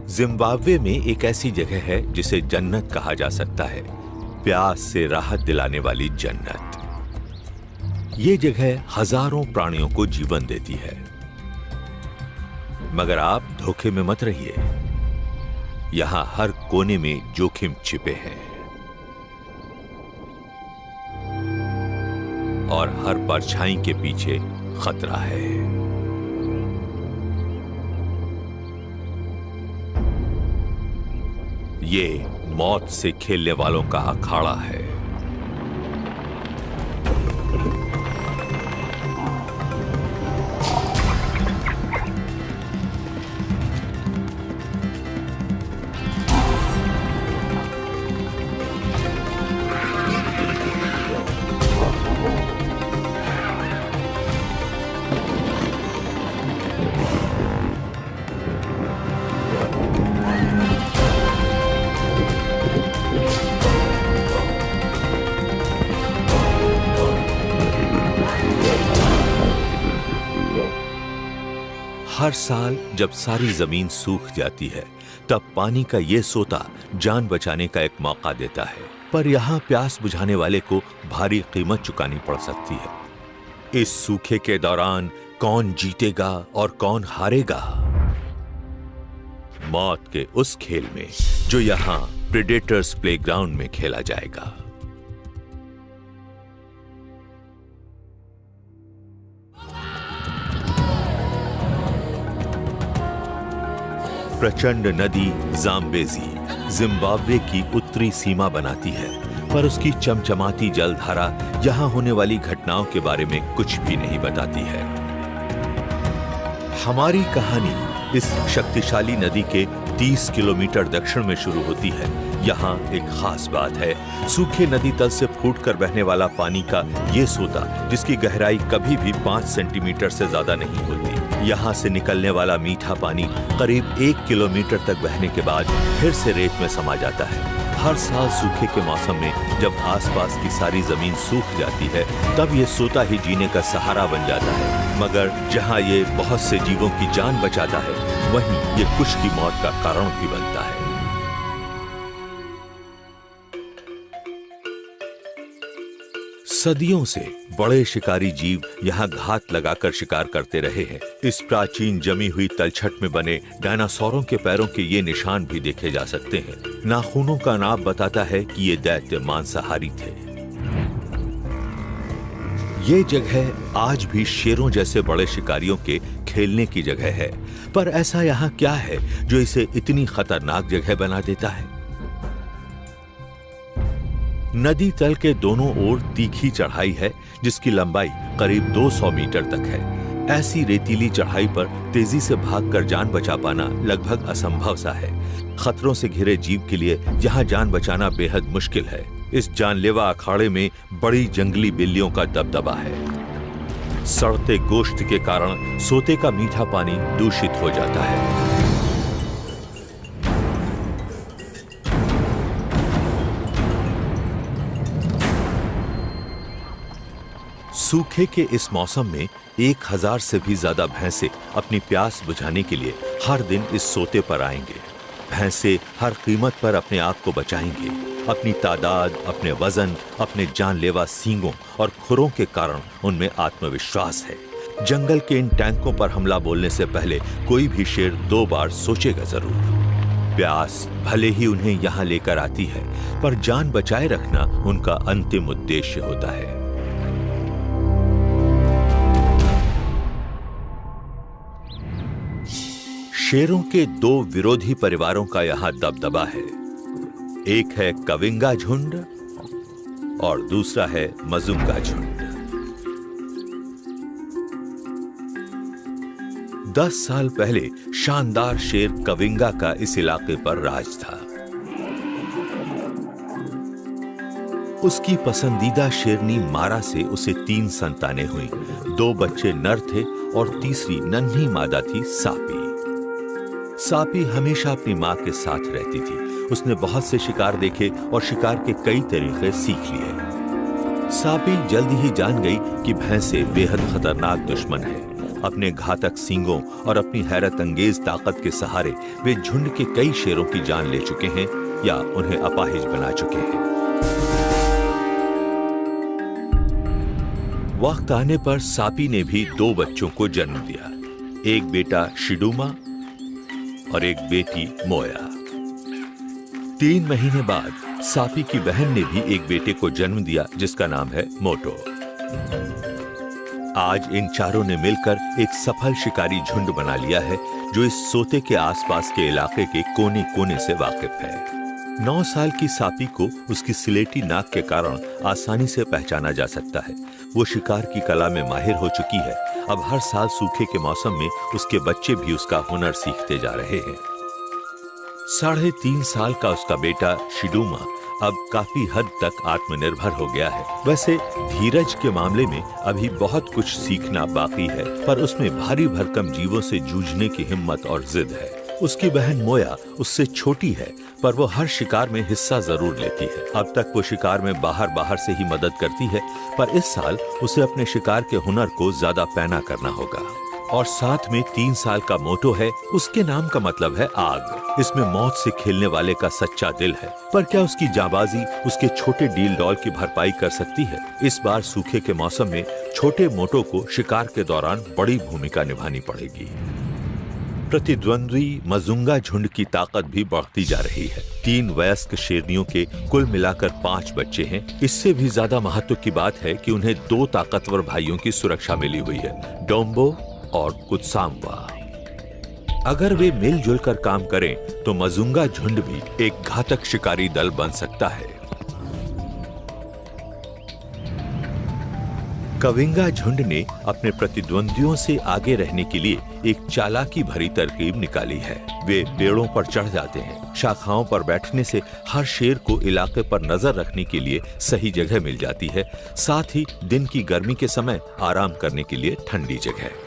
Zimbabwe में एक ऐसी जगह है जिसे जन्नत कहा जा सकता है, प्यास से राहत दिलाने वाली जन्नत। ये जगह हजारों प्राणियों को जीवन देती है। मगर आप धोखे में मत रहिए, यहां हर कोने में जोखिम छिपे हैं और हर परछाई के पीछे खतरा है। ये मौत से खेलने वालों का अखाड़ा है। हर साल जब सारी जमीन सूख जाती है, तब पानी का ये सोता जान बचाने का एक मौका देता है। पर यहाँ प्यास बुझाने वाले को भारी कीमत चुकानी पड़ सकती है। इस सूखे के दौरान कौन जीतेगा और कौन हारेगा? मौत के उस खेल में जो यहाँ प्रेडेटर्स प्लेग्राउंड में खेला जाएगा। प्रचंड नदी ज़ाम्बेज़ी जिम्बाब्वे की उत्तरी सीमा बनाती है, पर उसकी चमचमाती जलधारा यहां होने वाली घटनाओं के बारे में कुछ भी नहीं बताती है। हमारी कहानी इस शक्तिशाली नदी के 30 किलोमीटर दक्षिण में शुरू होती है। यहाँ एक खास बात है, सूखे नदी तल से फूटकर बहने वाला पानी का ये सोता, जिसकी गहराई कभी भी 5 सेंटीमीटर से ज्यादा नहीं होती। यहाँ से निकलने वाला मीठा पानी करीब 1 किलोमीटर तक बहने के बाद फिर से रेत में समा जाता है। हर साल सूखे के मौसम में जब आसपास की सारी जमीन सूख जाती है, तब ये सोता ही जीने का सहारा बन जाता है। मगर जहाँ ये बहुत से जीवों की जान बचाता है, वहीं ये कुछ की मौत का कारण भी बनता है। सदियों से बड़े शिकारी जीव यहाँ घात लगाकर शिकार करते रहे हैं। इस प्राचीन जमी हुई तलछट में बने डायनासोरों के पैरों के ये निशान भी देखे जा सकते हैं। नाखूनों का नाप बताता है कि ये दैत्य मांसाहारी थे। ये जगह आज भी शेरों जैसे बड़े शिकारियों के खेलने की जगह है। पर ऐसा यहाँ क्या है जो इसे इतनी खतरनाक जगह बना देता है? नदी तल के दोनों ओर तीखी चढ़ाई है, जिसकी लंबाई करीब 200 मीटर तक है। ऐसी रेतीली चढ़ाई पर तेजी से भागकर जान बचा पाना लगभग असंभव सा है। खतरों से घिरे जीव के लिए यहाँ जान बचाना बेहद मुश्किल है। इस जानलेवा अखाड़े में बड़ी जंगली बिल्लियों का दबदबा है। सड़ते गोश्त के कारण सोते का मीठा पानी दूषित हो जाता है। सूखे के इस मौसम में 1000 से भी ज्यादा भैंसे अपनी प्यास बुझाने के लिए हर दिन इस सोते पर आएंगे। भैंसे हर कीमत पर अपने आप को बचाएंगे। अपनी तादाद, अपने वजन, अपने जानलेवा सींगों और खुरों के कारण उनमें आत्मविश्वास है। जंगल के इन टैंकों पर हमला बोलने से पहले कोई भी शेर 2 बार सोचेगा जरूर। प्यास भले ही उन्हें यहाँ लेकर आती है, पर जान बचाए रखना उनका अंतिम उद्देश्य होता है। शेरों के 2 विरोधी परिवारों का यहाँ दबदबा है। एक है कविंगा झुंड और दूसरा है मजुंगा झुंड। 10 साल पहले शानदार शेर कविंगा का इस इलाके पर राज था। उसकी पसंदीदा शेरनी मारा से उसे 3 संतानें हुई। 2 बच्चे नर थे और तीसरी नन्ही मादा थी सापी। सापी हमेशा अपनी मां के साथ रहती थी। उसने बहुत से शिकार देखे और शिकार के कई तरीके सीख लिए। सापी जल्दी ही जान गई कि भैंसे बेहद खतरनाक दुश्मन है। अपने घातक सींगों और अपनी हैरत अंगेज ताकत के सहारे वे झुंड के कई शेरों की जान ले चुके हैं या उन्हें अपाहिज बना चुके हैं। वक्त आने पर सापी ने भी 2 बच्चों को जन्म दिया, एक बेटा शिडूमा और एक बेटी मोया। 3 महीने बाद सापी की बहन ने भी एक बेटे को जन्म दिया जिसका नाम है मोटो। आज इन चारों ने मिलकर एक सफल शिकारी झुंड बना लिया है जो इस सोते के आसपास के इलाके के कोने कोने से वाकिफ है। 9 साल की सापी को उसकी सिलेटी नाक के कारण आसानी से पहचाना जा सकता है। वो शिकार की कला में माहिर हो चुकी है। अब हर साल सूखे के मौसम में उसके बच्चे भी उसका हुनर सीखते जा रहे हैं। 3.5 साल का उसका बेटा शिडूमा अब काफी हद तक आत्मनिर्भर हो गया है। वैसे धीरज के मामले में अभी बहुत कुछ सीखना बाकी है, पर उसमें भारी भरकम जीवों से जूझने की हिम्मत और जिद है। उसकी बहन मोया उससे छोटी है, पर वो हर शिकार में हिस्सा जरूर लेती है। अब तक वो शिकार में बाहर से ही मदद करती है, पर इस साल उसे अपने शिकार के हुनर को ज्यादा पैना करना होगा। और साथ में 3 साल का मोटो है। उसके नाम का मतलब है आग। इसमें मौत से खेलने वाले का सच्चा दिल है। पर क्या उसकी जाबाजी उसके छोटे डील डॉल की भरपाई कर सकती है? इस बार सूखे के मौसम में छोटे मोटो को शिकार के दौरान बड़ी भूमिका निभानी पड़ेगी। प्रतिद्वंद्वी मजुंगा झुंड की ताकत भी बढ़ती जा रही है। 3 वयस्क शेरनियों के कुल मिलाकर 5 बच्चे हैं। इससे भी ज्यादा महत्व की बात है कि उन्हें 2 ताकतवर भाइयों की सुरक्षा मिली हुई है, डोम्बो और कुत्साम्वा। अगर वे मिलजुल कर काम करें तो मजुंगा झुंड भी एक घातक शिकारी दल बन सकता है। कविंगा झुंड ने अपने प्रतिद्वंदियों से आगे रहने के लिए एक चालाकी भरी तरकीब निकाली है। वे पेड़ों पर चढ़ जाते हैं। शाखाओं पर बैठने से हर शेर को इलाके पर नजर रखने के लिए सही जगह मिल जाती है। साथ ही दिन की गर्मी के समय आराम करने के लिए ठंडी जगह।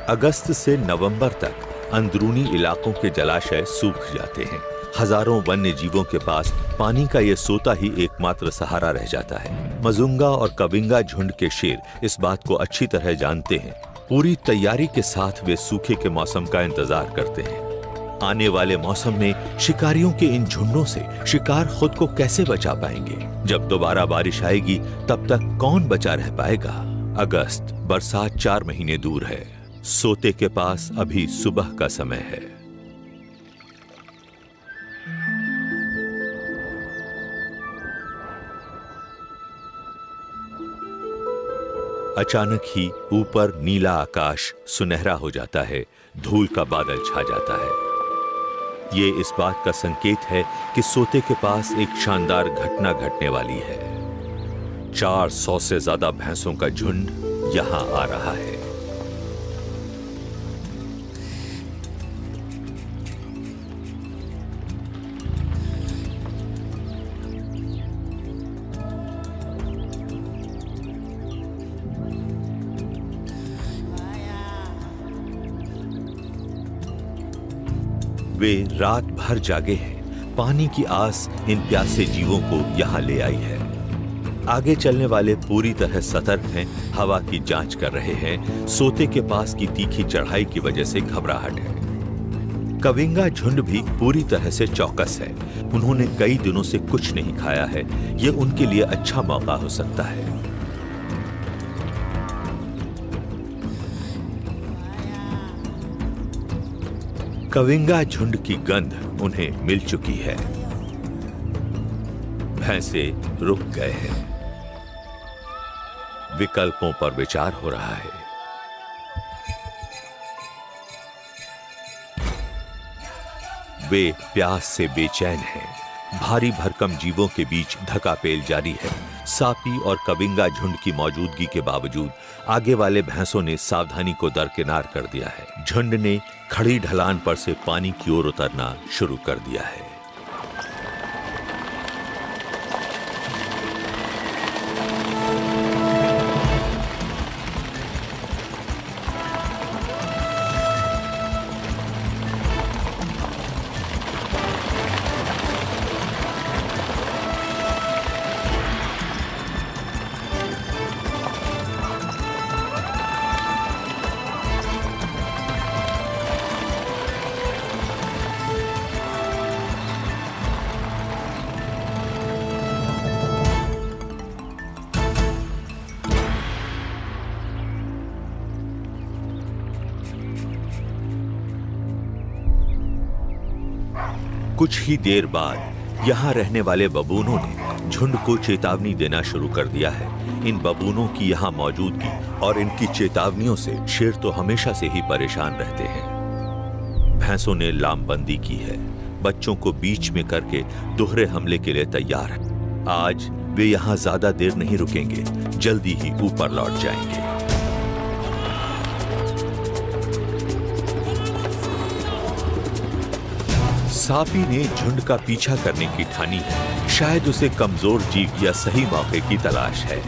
अगस्त से नवंबर तक अंदरूनी इलाकों के जलाशय सूख जाते हैं। हजारों वन्य जीवों के पास पानी का ये सोता ही एकमात्र सहारा रह जाता है। मजुंगा और कविंगा झुंड के शेर इस बात को अच्छी तरह जानते हैं। पूरी तैयारी के साथ वे सूखे के मौसम का इंतजार करते हैं। आने वाले मौसम में शिकारियों के इन झुंडों से शिकार खुद को कैसे बचा पाएंगे? जब दोबारा बारिश आएगी तब तक कौन बचा रह पाएगा? अगस्त, बरसात 4 महीने दूर है। सोते के पास अभी सुबह का समय है। अचानक ही ऊपर नीला आकाश सुनहरा हो जाता है। धूल का बादल छा जाता है। ये इस बात का संकेत है कि सोते के पास एक शानदार घटना घटने वाली है। 400 से ज्यादा भैंसों का झुंड यहां आ रहा है। वे रात भर जागे हैं। पानी की आस इन प्यासे जीवों को यहाँ ले आई है। आगे चलने वाले पूरी तरह सतर्क हैं, हवा की जांच कर रहे हैं। सोते के पास की तीखी चढ़ाई की वजह से घबराहट है। कविंगा झुंड भी पूरी तरह से चौकस है। उन्होंने कई दिनों से कुछ नहीं खाया है। ये उनके लिए अच्छा मौका हो सकता है। कविंगा झुंड की गंध उन्हें मिल चुकी है। भैंसे रुक गए हैं। विकल्पों पर विचार हो रहा है। वे प्यास से बेचैन हैं। भारी भरकम जीवों के बीच धकापेल जारी है। सापी और कविंगा झुंड की मौजूदगी के बावजूद आगे वाले भैंसों ने सावधानी को दरकिनार कर दिया है। झुंड ने खड़ी ढलान पर से पानी की ओर उतरना शुरू कर दिया है। कुछ ही देर बाद यहाँ रहने वाले बबूनों ने झुंड को चेतावनी देना शुरू कर दिया है। इन बबूनों की यहाँ मौजूदगी और इनकी चेतावनियों से शेर तो हमेशा से ही परेशान रहते हैं। भैंसों ने लामबंदी की है, बच्चों को बीच में करके दोहरे हमले के लिए तैयार है। आज वे यहाँ ज्यादा देर नहीं रुकेंगे, जल्दी ही ऊपर लौट जाएंगे। सापी ने झुंड का पीछा करने की ठानी है। शायद उसे कमजोर जीव या सही मौके की तलाश है।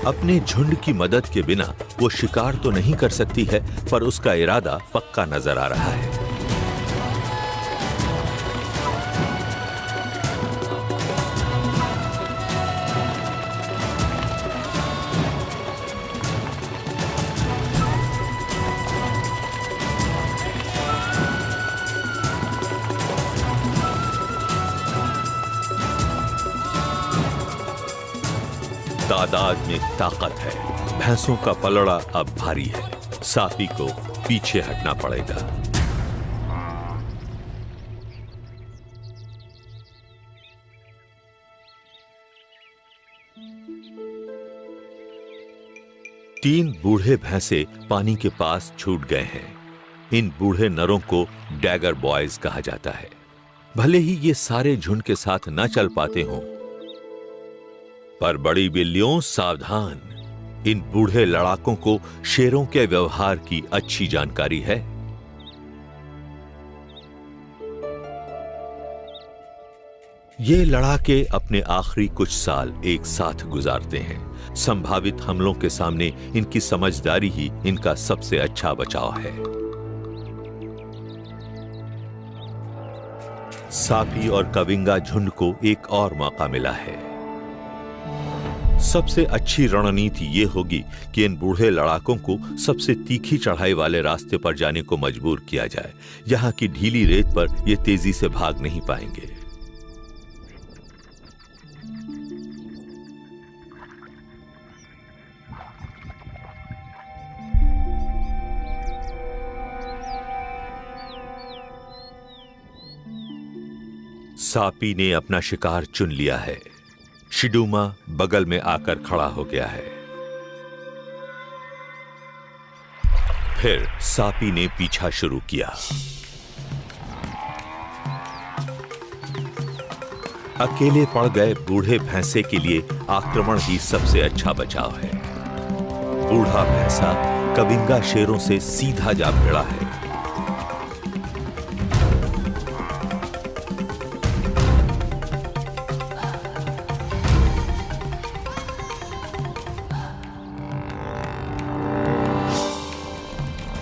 अपने झुंड की मदद के बिना वो शिकार तो नहीं कर सकती है, पर उसका इरादा पक्का नजर आ रहा है। तादाद में ताकत है। भैंसों का पलड़ा अब भारी है। सापी को पीछे हटना पड़ेगा। तीन बूढ़े भैंसे पानी के पास छूट गए हैं। इन बूढ़े नरों को डैगर बॉयज कहा जाता है। भले ही ये सारे झुंड के साथ न चल पाते हों, पर बड़ी बिल्लियों सावधान। इन बूढ़े लड़ाकों को शेरों के व्यवहार की अच्छी जानकारी है। ये लड़ाके अपने आखिरी कुछ साल एक साथ गुजारते हैं। संभावित हमलों के सामने इनकी समझदारी ही इनका सबसे अच्छा बचाव है। सापी और कविंगा झुंड को एक और मौका मिला है। सबसे अच्छी रणनीति ये होगी कि इन बूढ़े लड़ाकों को सबसे तीखी चढ़ाई वाले रास्ते पर जाने को मजबूर किया जाए। यहाँ की ढीली रेत पर ये तेजी से भाग नहीं पाएंगे। सापी ने अपना शिकार चुन लिया है। शिडूमा बगल में आकर खड़ा हो गया है। फिर सापी ने पीछा शुरू किया। अकेले पड़ गए बूढ़े भैंसे के लिए आक्रमण ही सबसे अच्छा बचाव है। बूढ़ा भैंसा कविंगा शेरों से सीधा जा भिड़ा है।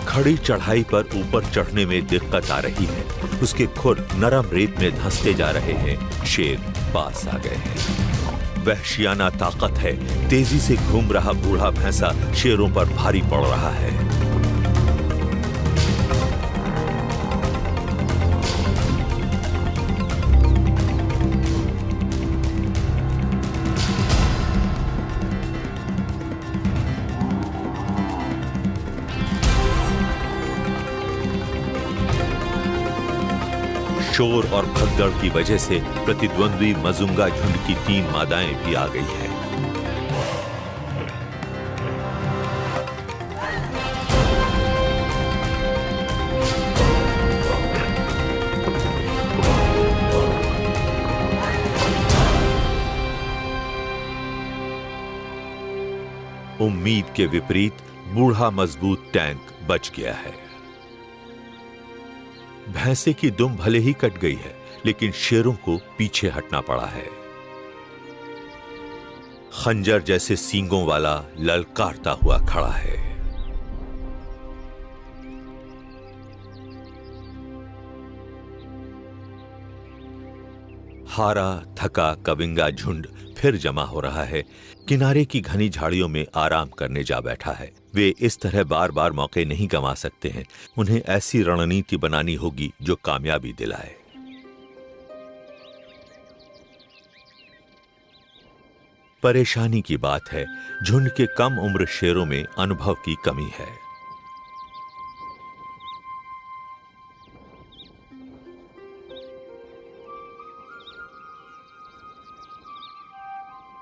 खड़ी चढ़ाई पर ऊपर चढ़ने में दिक्कत आ रही है। उसके खुर नरम रेत में धंसते जा रहे हैं। शेर पास आ गए हैं। वहशियाना ताकत है। तेजी से घूम रहा बूढ़ा भैंसा शेरों पर भारी पड़ रहा है। शोर और भगदड़ की वजह से प्रतिद्वंद्वी मजुंगा झुंड की 3 मादाएं भी आ गई हैं। उम्मीद के विपरीत बूढ़ा मजबूत टैंक बच गया है। भैंसे की दुम भले ही कट गई है, लेकिन शेरों को पीछे हटना पड़ा है। खंजर जैसे सींगों वाला ललकारता हुआ खड़ा है। हारा थका कविंगा झुंड फिर जमा हो रहा है। किनारे की घनी झाड़ियों में आराम करने जा बैठा है। वे इस तरह बार बार मौके नहीं गंवा सकते हैं। उन्हें ऐसी रणनीति बनानी होगी जो कामयाबी दिलाए। परेशानी की बात है, झुंड के कम उम्र शेरों में अनुभव की कमी है।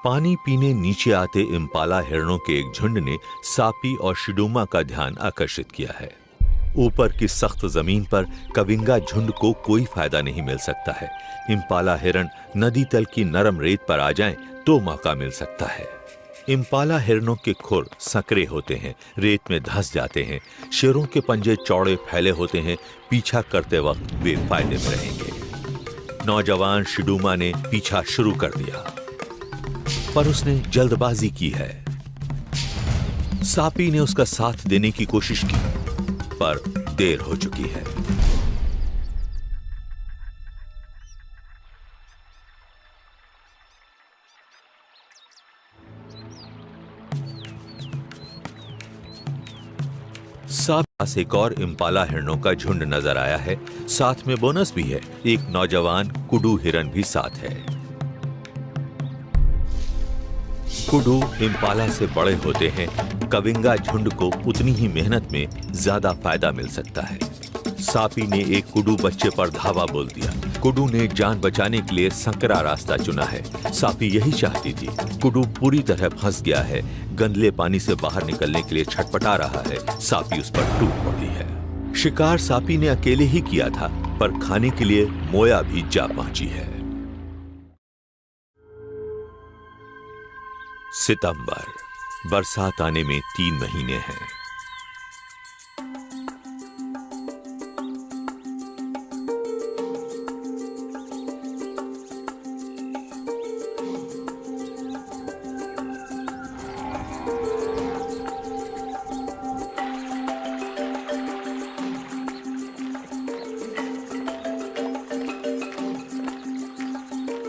पानी पीने नीचे आते इम्पाला हिरणों के एक झुंड ने सापी और शिडूमा का ध्यान आकर्षित किया है। ऊपर की सख्त जमीन पर कविंगा झुंड को कोई फायदा नहीं मिल सकता है। इम्पाला हिरण नदी तल की नरम रेत पर आ जाएं तो मौका मिल सकता है। इम्पाला हिरणों के खुर संकरे होते हैं, रेत में धंस जाते हैं। शेरों के पंजे चौड़े फैले होते हैं, पीछा करते वक्त वे फायदे में रहेंगे। नौजवान शिडूमा ने पीछा शुरू कर दिया, पर उसने जल्दबाजी की है। सापी ने उसका साथ देने की कोशिश की, पर देर हो चुकी है। साथ एक और इम्पाला हिरणों का झुंड नजर आया है। साथ में बोनस भी है, एक नौजवान कुडू हिरन भी साथ है। कुडू इम्पाला से बड़े होते हैं। कविंगा झुंड को उतनी ही मेहनत में ज्यादा फायदा मिल सकता है। सापी ने एक कुडू बच्चे पर धावा बोल दिया। कुडू ने जान बचाने के लिए संकरा रास्ता चुना है। सापी यही चाहती थी। कुडू पूरी तरह फंस गया है, गंदले पानी से बाहर निकलने के लिए छटपटा रहा है। सापी उस पर टूट पड़ी है। शिकार सापी ने अकेले ही किया था, पर खाने के लिए मोया भी जा पहुंची है। सितंबर, बरसात आने में 3 महीने हैं।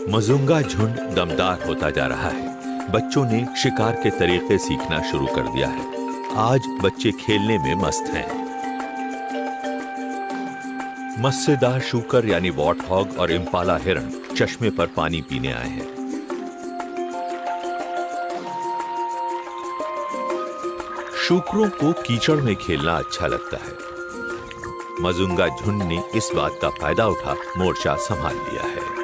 मजुंगा झुंड दमदार होता जा रहा है। बच्चों ने शिकार के तरीके सीखना शुरू कर दिया है। आज बच्चे खेलने में मस्त हैं। मस्सेदार शूकर यानी वॉटहॉग और इम्पाला हिरण चश्मे पर पानी पीने आए हैं। शूकरों को कीचड़ में खेलना अच्छा लगता है। मजुंगा झुंड ने इस बात का फायदा उठा मोर्चा संभाल लिया है।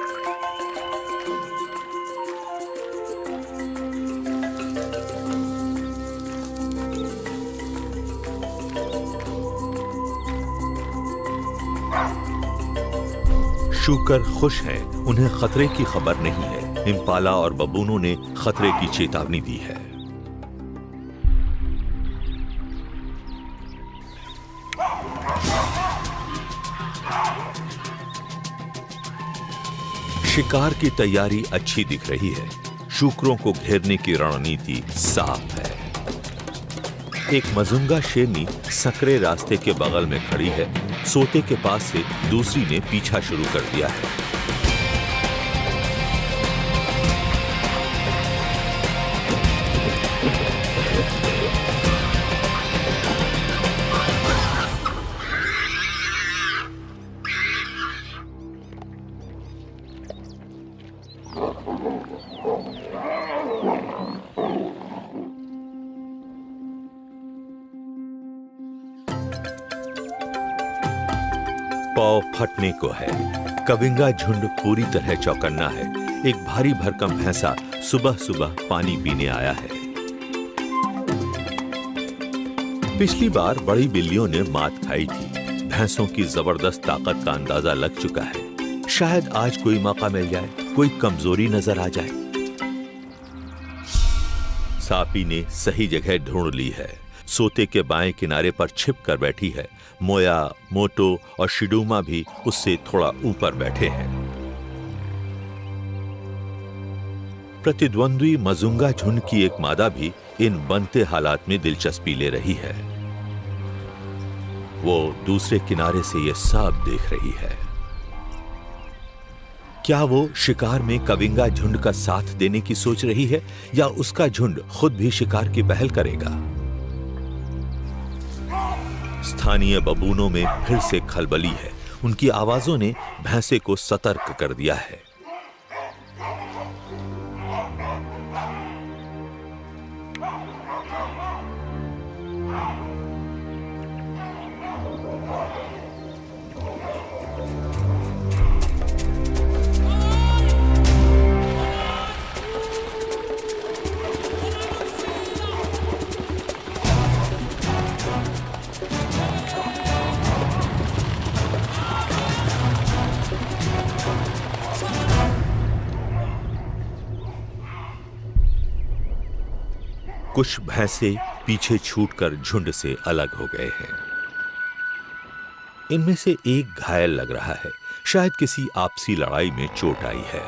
शूकर खुश हैं, उन्हें खतरे की खबर नहीं है। इम्पाला और बबूनों ने खतरे की चेतावनी दी है। शिकार की तैयारी अच्छी दिख रही है। शूकरों को घेरने की रणनीति साफ है। एक मजुंगा शेरनी सकरे रास्ते के बगल में खड़ी है। सोते के पास से दूसरी ने पीछा शुरू कर दिया है। पौ फटने को है। कविंगा झुंड पूरी तरह चौकन्ना है। एक भारी भरकम भैंसा सुबह सुबह पानी पीने आया है। पिछली बार बड़ी बिल्लियों ने मात खाई थी। भैंसों की जबरदस्त ताकत का अंदाजा लग चुका है। शायद आज कोई मौका मिल जाए, कोई कमजोरी नजर आ जाए। सापी ने सही जगह ढूंढ ली है। सोते के बाएं किनारे पर छिप कर बैठी है। मोया, मोटो और शिडूमा भी उससे थोड़ा ऊपर बैठे हैं। प्रतिद्वंद्वी मजुंगा झुंड की एक मादा भी इन बनते हालात में दिलचस्पी ले रही है। वो दूसरे किनारे से ये सब देख रही है। क्या वो शिकार में कविंगा झुंड का साथ देने की सोच रही है, या उसका झुंड खुद भी शिकार की पहल करेगा? स्थानीय बबूनों में फिर से खलबली है। उनकी आवाजों ने भैंसे को सतर्क कर दिया है। कुछ भैंसे पीछे छूटकर झुंड से अलग हो गए हैं। इनमें से एक घायल लग रहा है, शायद किसी आपसी लड़ाई में चोट आई है।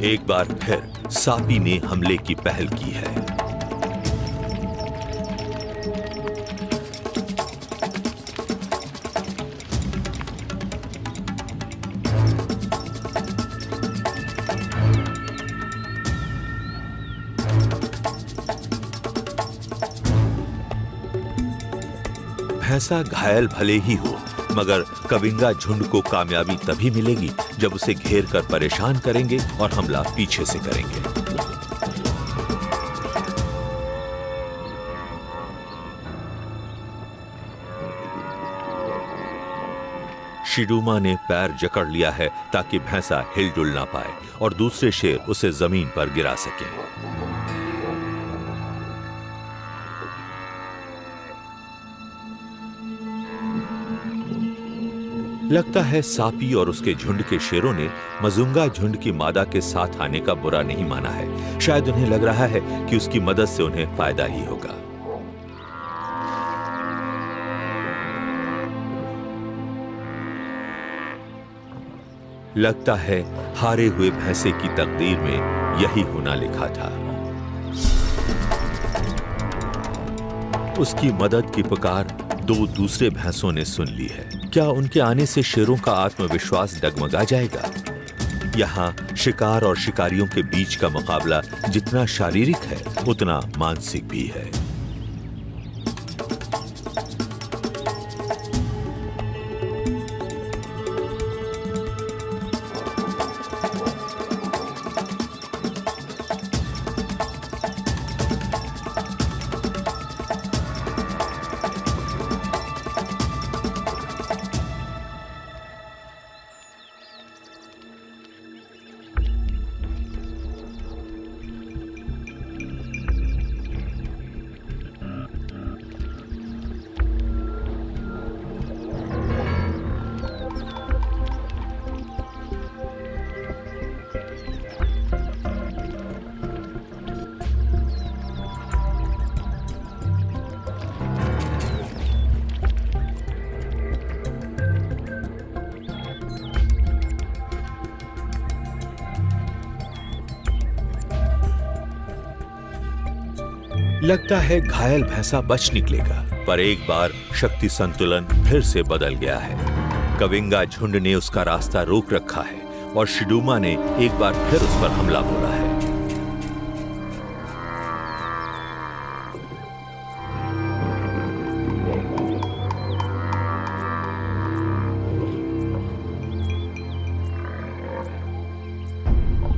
एक बार फिर सापी ने हमले की पहल की है। भैंसा घायल भले ही हो, मगर कविंगा झुंड को कामयाबी तभी मिलेगी जब उसे घेर कर परेशान करेंगे और हमला पीछे से करेंगे। शिडूमा ने पैर जकड़ लिया है ताकि भैंसा हिलडुल ना पाए और दूसरे शेर उसे जमीन पर गिरा सकें। लगता है सापी और उसके झुंड के शेरों ने मजुंगा झुंड की मादा के साथ आने का बुरा नहीं माना है। शायद उन्हें लग रहा है कि उसकी मदद से उन्हें फायदा ही होगा। लगता है हारे हुए भैंसे की तकदीर में यही होना लिखा था। उसकी मदद की पुकार दो दूसरे भैंसों ने सुन ली है। क्या उनके आने से शेरों का आत्मविश्वास डगमगा जाएगा? यहाँ शिकार और शिकारियों के बीच का मुकाबला जितना शारीरिक है, उतना मानसिक भी है। लगता है घायल भैंसा बच निकलेगा, पर एक बार शक्ति संतुलन फिर से बदल गया है। कविंगा झुंड ने उसका रास्ता रोक रखा है और शिडूमा ने एक बार फिर उस पर हमला बोला है।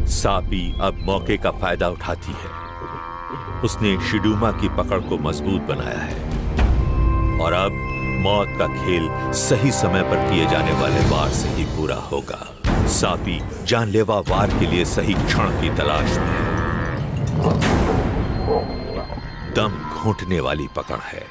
सापी अब मौके का फायदा उठाती है। उसने शिडूमा की पकड़ को मजबूत बनाया है और अब मौत का खेल सही समय पर किए जाने वाले वार से ही पूरा होगा। सापी जानलेवा वार के लिए सही क्षण की तलाश में है। दम घोंटने वाली पकड़ है।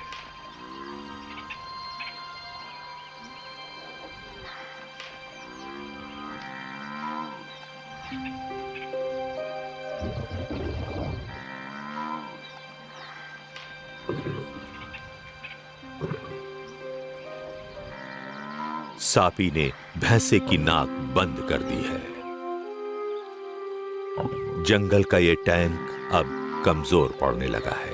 सापी ने भैंसे की नाक बंद कर दी है। जंगल का ये टैंक अब कमजोर पड़ने लगा है।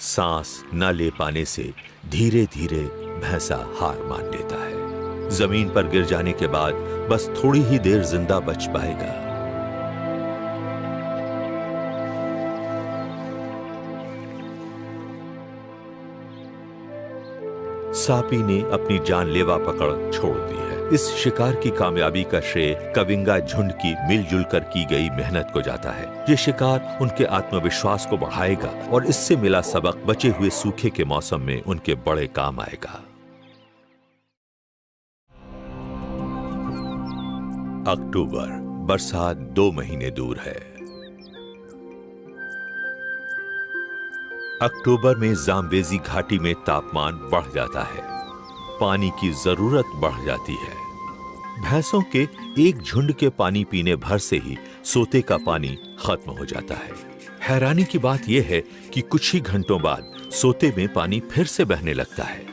सांस न ले पाने से धीरे धीरे भैंसा हार मान लेता है। जमीन पर गिर जाने के बाद बस थोड़ी ही देर जिंदा बच पाएगा। सापी ने अपनी जानलेवा पकड़ छोड़ दी है। इस शिकार की कामयाबी का श्रेय कविंगा झुंड की मिलजुल कर की गई मेहनत को जाता है। ये शिकार उनके आत्मविश्वास को बढ़ाएगा और इससे मिला सबक बचे हुए सूखे के मौसम में उनके बड़े काम आएगा। अक्टूबर, बरसात 2 महीने दूर है। अक्टूबर में जाम्बेजी घाटी में तापमान बढ़ जाता है, पानी की जरूरत बढ़ जाती है। भैंसों के एक झुंड के पानी पीने भर से ही सोते का पानी खत्म हो जाता है। हैरानी की बात यह है कि कुछ ही घंटों बाद सोते में पानी फिर से बहने लगता है।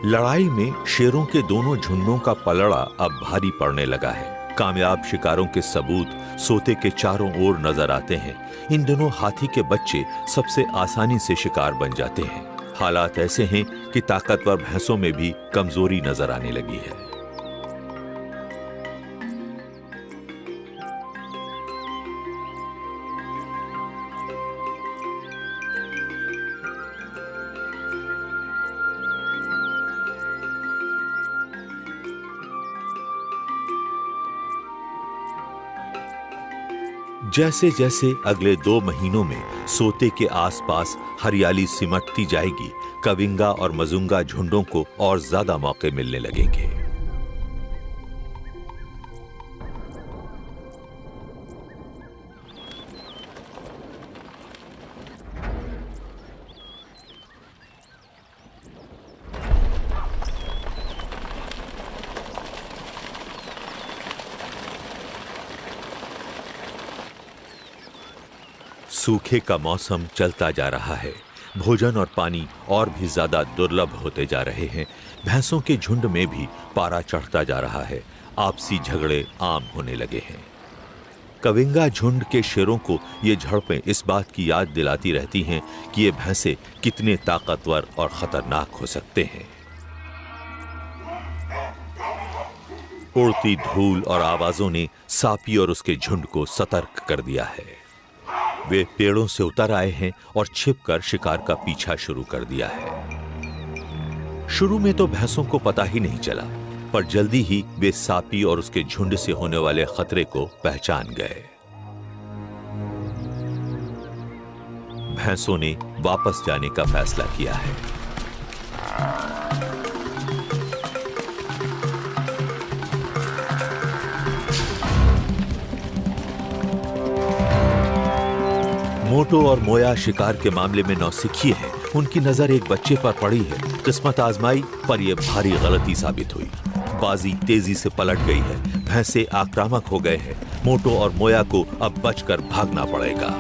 लड़ाई में शेरों के दोनों झुंडों का पलड़ा अब भारी पड़ने लगा है। कामयाब शिकारों के सबूत सोते के चारों ओर नजर आते हैं। इन दोनों हाथी के बच्चे सबसे आसानी से शिकार बन जाते हैं। हालात ऐसे हैं कि ताकतवर भैंसों में भी कमजोरी नजर आने लगी है। जैसे जैसे अगले 2 महीनों में सोते के आसपास हरियाली सिमटती जाएगी, कविंगा और मजुंगा झुंडों को और ज्यादा मौके मिलने लगेंगे। सूखे का मौसम चलता जा रहा है। भोजन और पानी और भी ज्यादा दुर्लभ होते जा रहे हैं। भैंसों के झुंड में भी पारा चढ़ता जा रहा है। आपसी झगड़े आम होने लगे हैं। कविंगा झुंड के शेरों को ये झड़पें इस बात की याद दिलाती रहती हैं कि ये भैंसे कितने ताकतवर और खतरनाक हो सकते हैं। उड़ती धूल और आवाजों ने सापी और उसके झुंड को सतर्क कर दिया है। वे पेड़ों से उतर आए हैं और छिपकर शिकार का पीछा शुरू कर दिया है। शुरू में तो भैंसों को पता ही नहीं चला, पर जल्दी ही वे सापी और उसके झुंड से होने वाले खतरे को पहचान गए। भैंसों ने वापस जाने का फैसला किया है। मोटो और मोया शिकार के मामले में नौसिखिए हैं। उनकी नजर एक बच्चे पर पड़ी है। किस्मत आजमाई, पर यह भारी गलती साबित हुई। बाजी तेजी से पलट गई है। भैंसे आक्रामक हो गए हैं। मोटो और मोया को अब बचकर भागना पड़ेगा।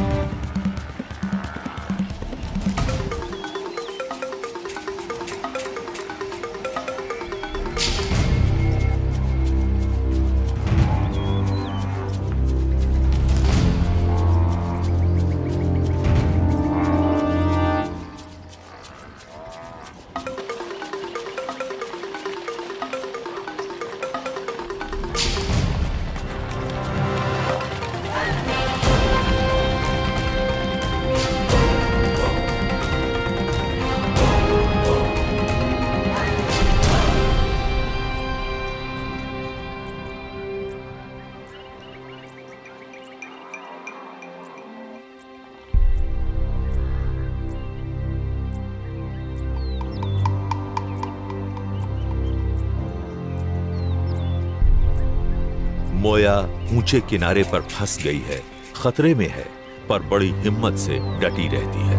मोया ऊंचे किनारे पर फंस गई है, खतरे में है, पर बड़ी हिम्मत से डटी रहती है।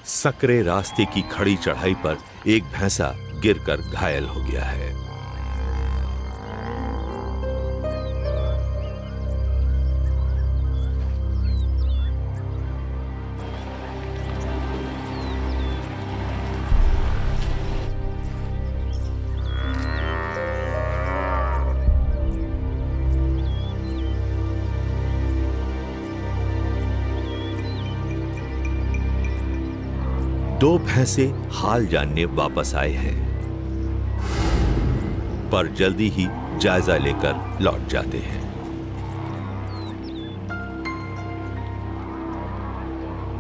सकरे रास्ते की खड़ी चढ़ाई पर एक भैंसा गिरकर घायल हो गया है। दो भैंसे हाल जानने वापस आए हैं, पर जल्दी ही जायजा लेकर लौट जाते हैं।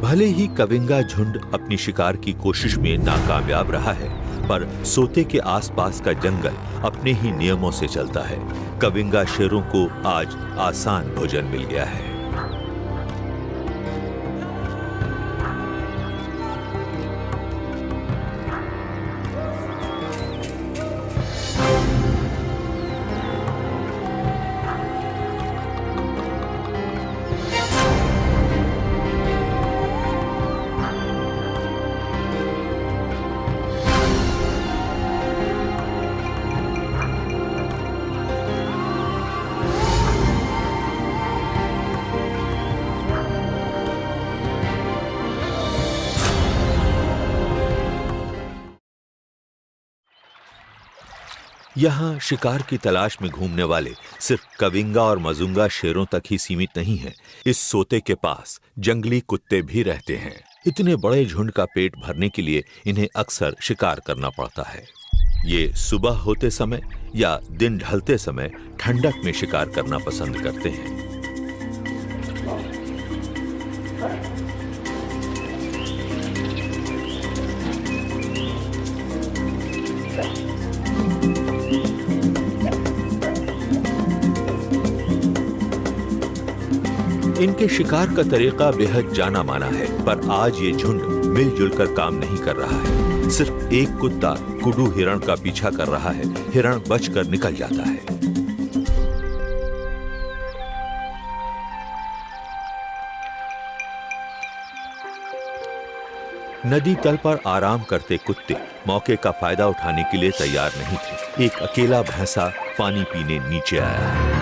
भले ही कविंगा झुंड अपनी शिकार की कोशिश में नाकामयाब रहा है, पर सोते के आसपास का जंगल अपने ही नियमों से चलता है। कविंगा शेरों को आज आसान भोजन मिल गया है। यहाँ शिकार की तलाश में घूमने वाले सिर्फ कविंगा और मजुंगा शेरों तक ही सीमित नहीं हैं। इस सोते के पास जंगली कुत्ते भी रहते हैं। इतने बड़े झुंड का पेट भरने के लिए इन्हें अक्सर शिकार करना पड़ता है। ये सुबह होते समय या दिन ढलते समय ठंडक में शिकार करना पसंद करते हैं। इनके शिकार का तरीका बेहद जाना माना है, पर आज ये झुंड मिलजुल कर काम नहीं कर रहा है। सिर्फ एक कुत्ता कुडू हिरण का पीछा कर रहा है। हिरण बचकर निकल जाता है। नदी तल पर आराम करते कुत्ते मौके का फायदा उठाने के लिए तैयार नहीं थे। एक अकेला भैंसा पानी पीने नीचे आया है।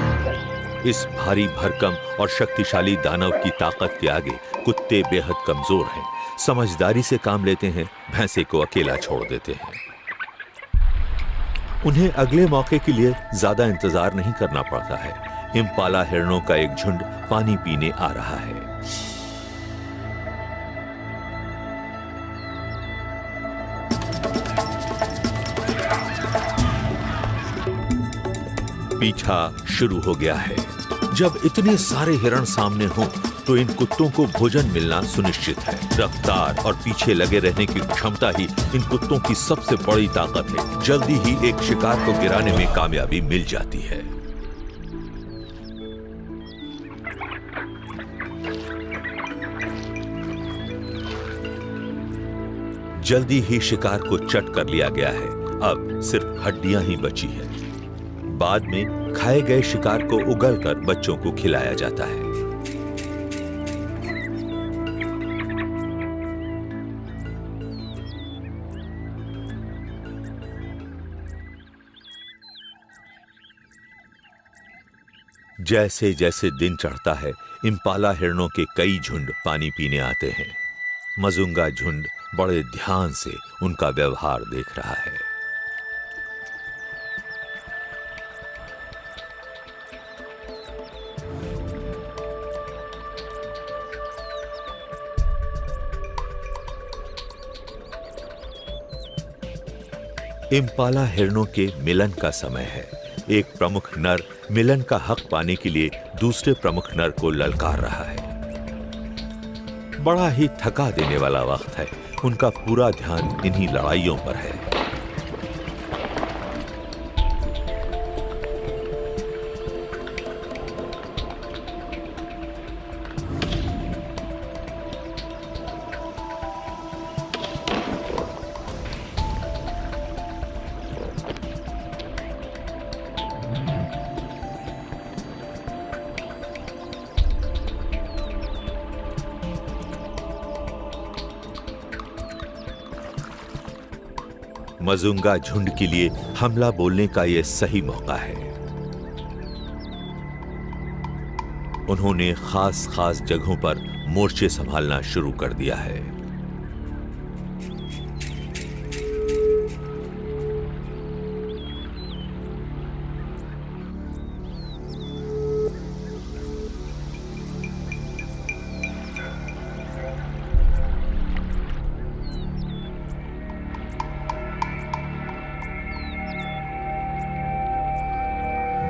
इस भारी भरकम और शक्तिशाली दानव की ताकत के आगे कुत्ते बेहद कमजोर हैं। समझदारी से काम लेते हैं, भैंसे को अकेला छोड़ देते हैं। उन्हें अगले मौके के लिए ज्यादा इंतजार नहीं करना पड़ता है। इम्पाला हिरणों का एक झुंड पानी पीने आ रहा है। पीछा शुरू हो गया है। जब इतने सारे हिरण सामने हों, तो इन कुत्तों को भोजन मिलना सुनिश्चित है। रफ्तार और पीछे लगे रहने की क्षमता ही इन कुत्तों की सबसे बड़ी ताकत है। जल्दी ही एक शिकार को गिराने में कामयाबी मिल जाती है। जल्दी ही शिकार को चट कर लिया गया है। अब सिर्फ हड्डियां ही बची है। बाद में खाए गए शिकार को उगलकर बच्चों को खिलाया जाता है। जैसे जैसे दिन चढ़ता है, इम्पाला हिरणों के कई झुंड पानी पीने आते हैं। मजुंगा झुंड बड़े ध्यान से उनका व्यवहार देख रहा है। इम्पाला हिरणों के मिलन का समय है। एक प्रमुख नर मिलन का हक पाने के लिए दूसरे प्रमुख नर को ललकार रहा है। बड़ा ही थका देने वाला वक्त है। उनका पूरा ध्यान इन्हीं लड़ाइयों पर है। मजुंगा झुंड के लिए हमला बोलने का यह सही मौका है। उन्होंने खास खास जगहों पर मोर्चे संभालना शुरू कर दिया है।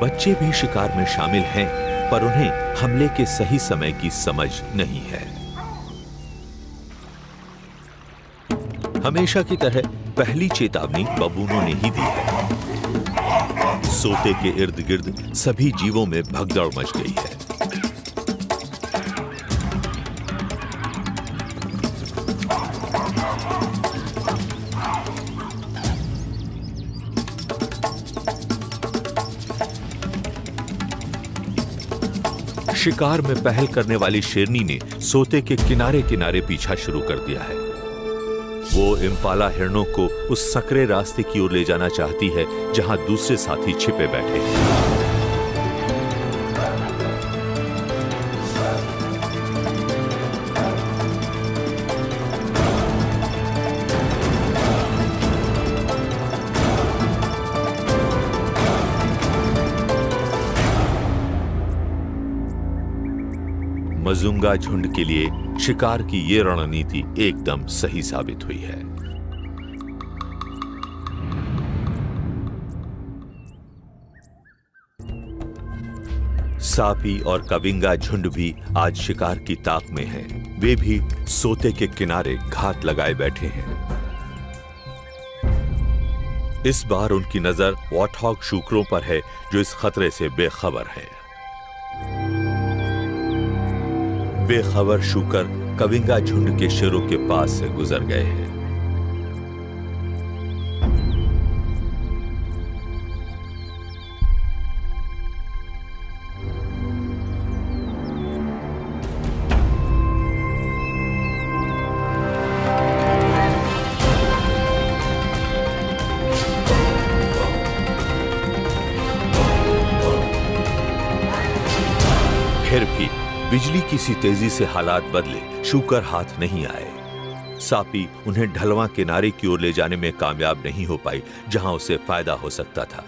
बच्चे भी शिकार में शामिल हैं, पर उन्हें हमले के सही समय की समझ नहीं है। हमेशा की तरह पहली चेतावनी बबूनों ने ही दी है। सोते के इर्द गिर्द सभी जीवों में भगदड़ मच गई है। शिकार में पहल करने वाली शेरनी ने सोते के किनारे किनारे पीछा शुरू कर दिया है। वो इम्पाला हिरणों को उस सकरे रास्ते की ओर ले जाना चाहती है जहां दूसरे साथी छिपे बैठे हैं। मजुंगा झुंड के लिए शिकार की ये रणनीति एकदम सही साबित हुई है। सापी और कविंगा झुंड भी आज शिकार की ताक में हैं। वे भी सोते के किनारे घात लगाए बैठे हैं। इस बार उनकी नजर वॉटहॉग शूकरों पर है जो इस खतरे से बेखबर है। बेखबर शूकर कविंगा झुंड के शेरों के पास से गुजर गए हैं। फिर भी बिजली की सी तेजी से हालात बदले, शूकर हाथ नहीं आए। सापी उन्हें ढलवां किनारे की ओर ले जाने में कामयाब नहीं हो पाई जहां उसे फायदा हो सकता था।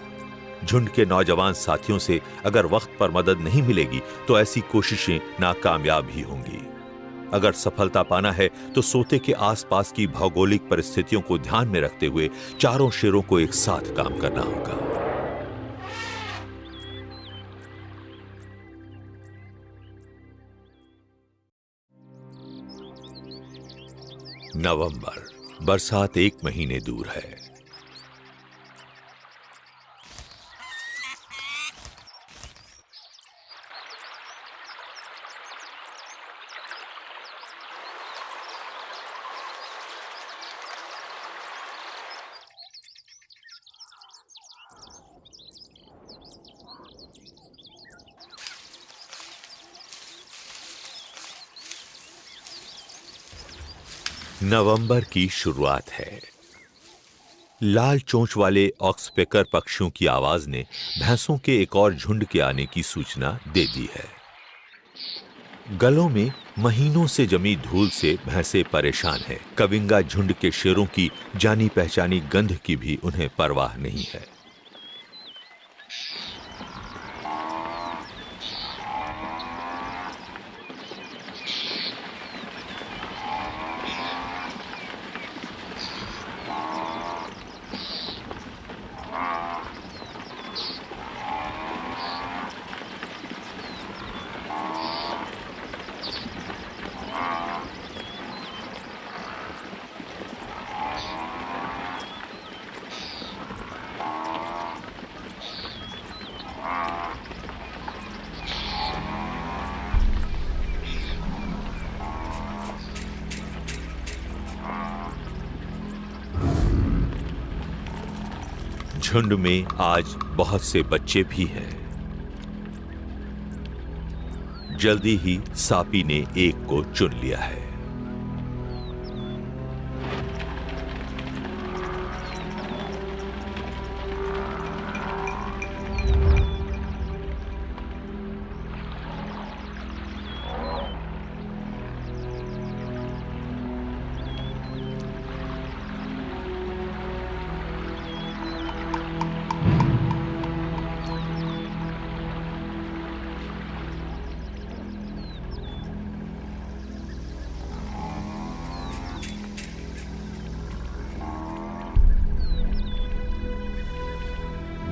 झुंड के नौजवान साथियों से अगर वक्त पर मदद नहीं मिलेगी तो ऐसी कोशिशें नाकामयाब ही होंगी। अगर सफलता पाना है तो सोते के आसपास की भौगोलिक परिस्थितियों को ध्यान में रखते हुए चारों शेरों को एक साथ काम करना होगा। नवंबर, बरसात 1 महीने दूर है। नवंबर की शुरुआत है। लाल चोंच वाले ऑक्सपेकर पक्षियों की आवाज ने भैंसों के एक और झुंड के आने की सूचना दे दी है। गलों में महीनों से जमी धूल से भैंसें परेशान हैं। कविंगा झुंड के शेरों की जानी पहचानी गंध की भी उन्हें परवाह नहीं है। झुंड में आज बहुत से बच्चे भी हैं। जल्दी ही सापी ने एक को चुन लिया है।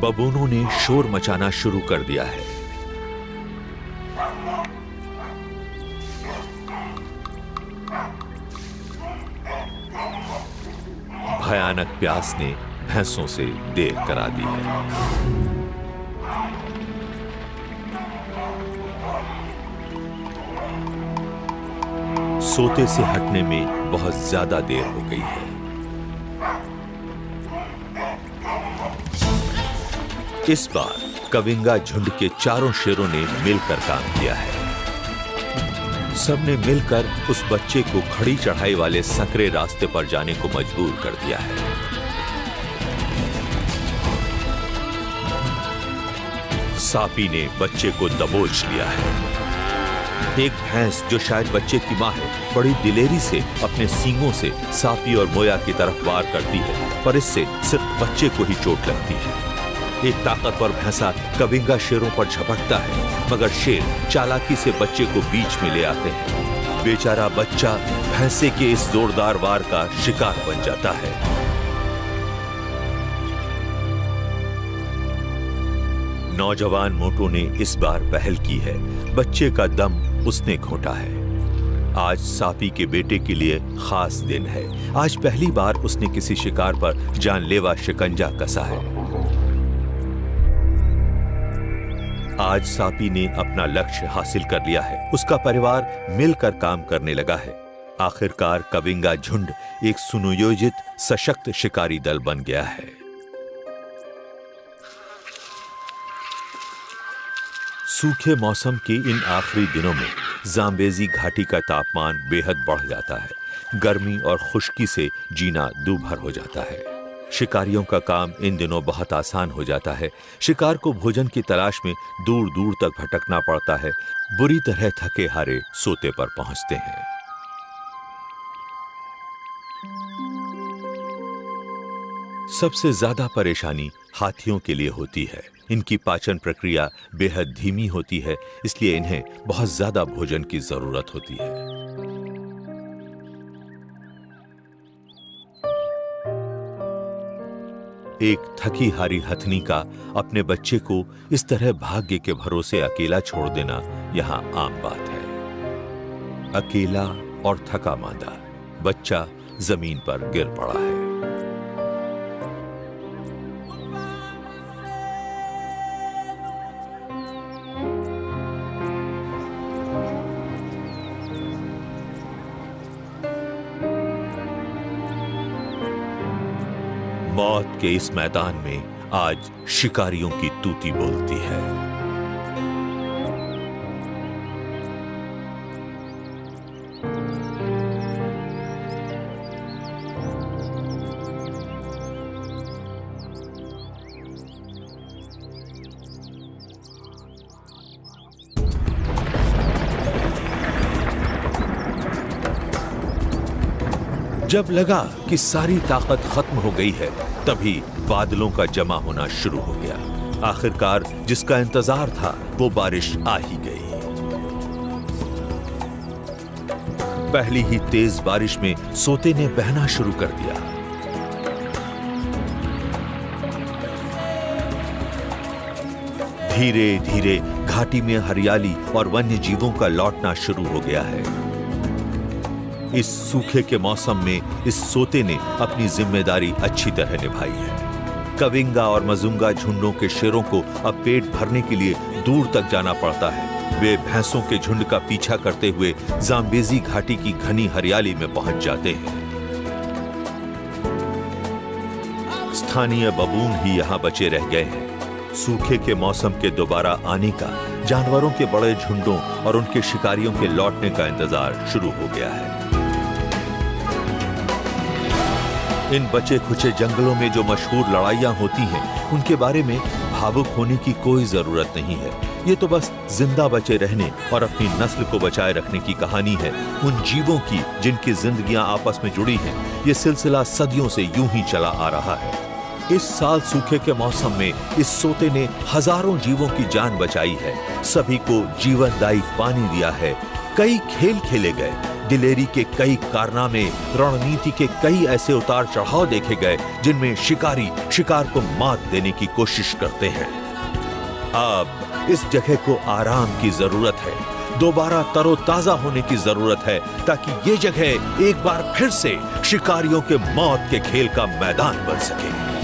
बबूनों ने शोर मचाना शुरू कर दिया है। भयानक प्यास ने भैंसों से देर करा दी है। सोते से हटने में बहुत ज्यादा देर हो गई है। इस बार कविंगा झुंड के चारों शेरों ने मिलकर काम किया है। सबने मिलकर उस बच्चे को खड़ी चढ़ाई वाले संकरे रास्ते पर जाने को मजबूर कर दिया है। सापी ने बच्चे को दबोच लिया है। एक भैंस जो शायद बच्चे की मां है, बड़ी दिलेरी से अपने सींगों से सापी और मोया की तरफ वार करती है, पर इससे सिर्फ बच्चे को ही चोट लगती है। एक ताकतवर भैंसा कविंगा शेरों पर झपटता है, मगर शेर चालाकी से बच्चे को बीच में ले आते हैं। बेचारा बच्चा भैंसे के इस जोरदार वार का शिकार बन जाता है। नौजवान मोटू ने इस बार पहल की है। बच्चे का दम उसने घोंटा है। आज सापी के बेटे के लिए खास दिन है। आज पहली बार उसने किसी शिकार पर जानलेवा शिकंजा कसा है। आज सापी ने अपना लक्ष्य हासिल कर लिया है। उसका परिवार मिलकर काम करने लगा है। आखिरकार कविंगा झुंड एक सुनियोजित सशक्त शिकारी दल बन गया है। सूखे मौसम के इन आखिरी दिनों में जाम्बेजी घाटी का तापमान बेहद बढ़ जाता है। गर्मी और खुश्की से जीना दूभर हो जाता है। शिकारियों का काम इन दिनों बहुत आसान हो जाता है। शिकार को भोजन की तलाश में दूर दूर तक भटकना पड़ता है। बुरी तरह थके हारे सोते पर पहुंचते हैं। सबसे ज्यादा परेशानी हाथियों के लिए होती है। इनकी पाचन प्रक्रिया बेहद धीमी होती है, इसलिए इन्हें बहुत ज्यादा भोजन की जरूरत होती है। एक थकी हारी हथनी का अपने बच्चे को इस तरह भाग्य के भरोसे अकेला छोड़ देना यहां आम बात है। अकेला और थका मांदा बच्चा जमीन पर गिर पड़ा है। मौत के इस मैदान में आज शिकारियों की तूती बोलती है। जब लगा कि सारी ताकत खत्म हो गई है, तभी बादलों का जमा होना शुरू हो गया। आखिरकार जिसका इंतजार था वो बारिश आ ही गई। पहली ही तेज बारिश में सोते ने बहना शुरू कर दिया। धीरे धीरे घाटी में हरियाली और वन्य जीवों का लौटना शुरू हो गया है। इस सूखे के मौसम में इस सोते ने अपनी जिम्मेदारी अच्छी तरह निभाई है। कविंगा और मजुंगा झुंडों के शेरों को अब पेट भरने के लिए दूर तक जाना पड़ता है। वे भैंसों के झुंड का पीछा करते हुए जाम्बेजी घाटी की घनी हरियाली में पहुंच जाते हैं। स्थानीय बबून ही यहां बचे रह गए हैं। सूखे के मौसम के दोबारा आने का, जानवरों के बड़े झुंडों और उनके शिकारियों के लौटने का इंतजार शुरू हो गया है। इन बचे खुचे जंगलों में जो मशहूर लड़ाइयां होती हैं, उनके बारे में भावुक होने की कोई जरूरत नहीं है। ये तो बस जिंदा बचे रहने और अपनी नस्ल को बचाए रखने की कहानी है, उन जीवों की जिनकी जिंदगियां आपस में जुड़ी हैं। ये सिलसिला सदियों से यूं ही चला आ रहा है। इस साल सूखे के मौसम में इस सोते ने हजारों जीवों की जान बचाई है, सभी को जीवनदायी पानी दिया है, कई खेल खेले गए, दिलेरी के कई कारनामे, रणनीति के कई ऐसे उतार चढ़ाव देखे गए जिनमें शिकारी शिकार को मात देने की कोशिश करते हैं। अब इस जगह को आराम की जरूरत है, दोबारा तरोताजा होने की जरूरत है, ताकि ये जगह एक बार फिर से शिकारियों के मौत के खेल का मैदान बन सके।